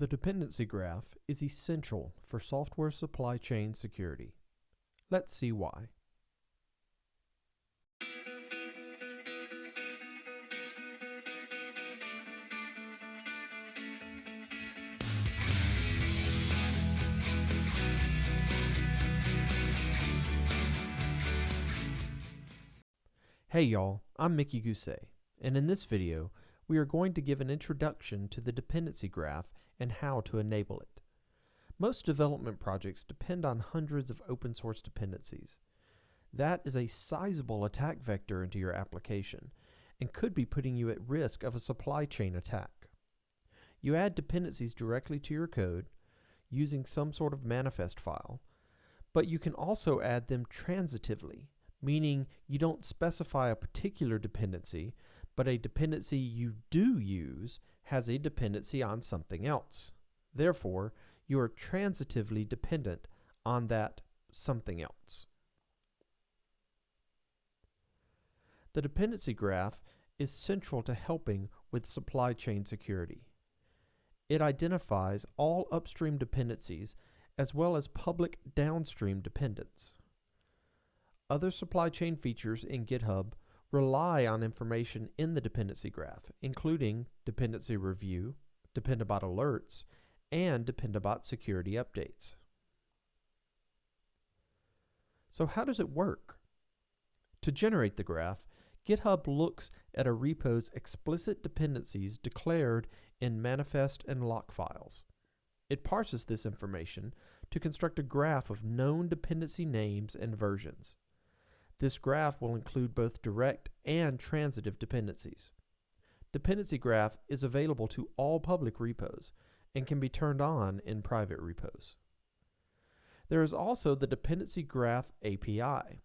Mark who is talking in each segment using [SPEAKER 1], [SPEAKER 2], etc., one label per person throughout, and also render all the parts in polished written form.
[SPEAKER 1] The dependency graph is essential for software supply chain security. Let's see why. Hey y'all, I'm Mickey Gousset, and in this video, we are going to give an introduction to the dependency graph and how to enable it. Most development projects depend on hundreds of open source dependencies. That is a sizable attack vector into your application and could be putting you at risk of a supply chain attack. You add dependencies directly to your code using some sort of manifest file, but you can also add them transitively, meaning you don't specify a particular dependency, but a dependency you do use has a dependency on something else. Therefore, you are transitively dependent on that something else. The dependency graph is central to helping with supply chain security. It identifies all upstream dependencies as well as public downstream dependents. Other supply chain features in GitHub rely on information in the dependency graph, including dependency review, Dependabot alerts, and Dependabot security updates. So how does it work? To generate the graph, GitHub looks at a repo's explicit dependencies declared in manifest and lock files. It parses this information to construct a graph of known dependency names and versions. This graph will include both direct and transitive dependencies. Dependency graph is available to all public repos and can be turned on in private repos. There is also the Dependency Graph API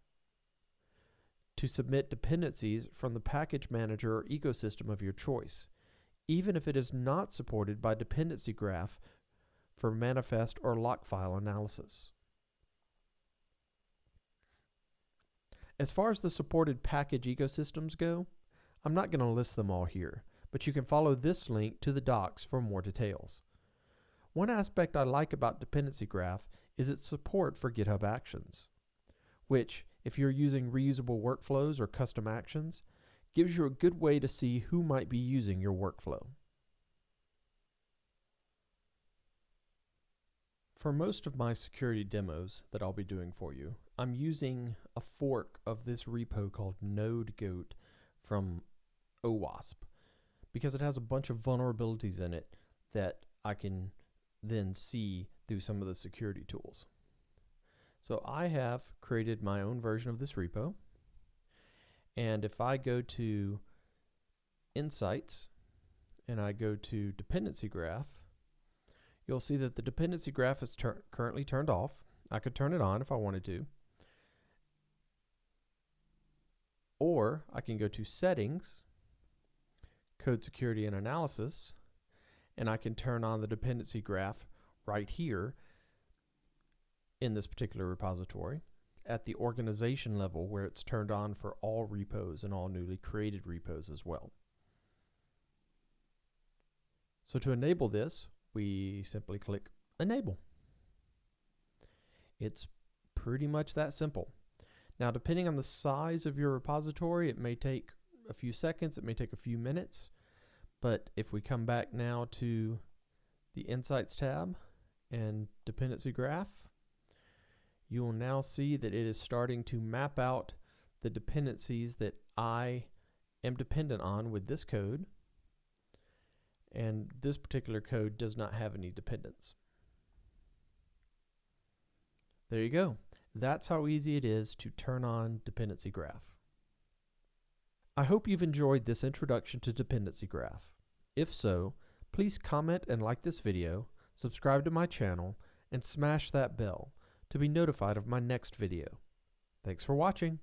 [SPEAKER 1] to submit dependencies from the package manager or ecosystem of your choice, even if it is not supported by Dependency Graph for manifest or lock file analysis. As far as the supported package ecosystems go, I'm not going to list them all here, but you can follow this link to the docs for more details. One aspect I like about Dependency Graph is its support for GitHub Actions, which, if you're using reusable workflows or custom actions, gives you a good way to see who might be using your workflow. For most of my security demos that I'll be doing for you, I'm using a fork of this repo called NodeGoat from OWASP because it has a bunch of vulnerabilities in it that I can then see through some of the security tools. So I have created my own version of this repo, and if I go to Insights and I go to Dependency Graph, you'll see that the dependency graph is currently turned off. I could turn it on if I wanted to. Or I can go to Settings, Code Security and Analysis, and I can turn on the dependency graph right here in this particular repository at the organization level where it's turned on for all repos and all newly created repos as well. So to enable this, we simply click Enable. It's pretty much that simple. Now, depending on the size of your repository, it may take a few seconds, it may take a few minutes, but if we come back now to the Insights tab and Dependency Graph, you will now see that it is starting to map out the dependencies that I am dependent on with this code. And this particular code does not have any dependents. There you go. That's how easy it is to turn on Dependency Graph. I hope you've enjoyed this introduction to Dependency Graph. If so, please comment and like this video, subscribe to my channel, and smash that bell to be notified of my next video. Thanks for watching.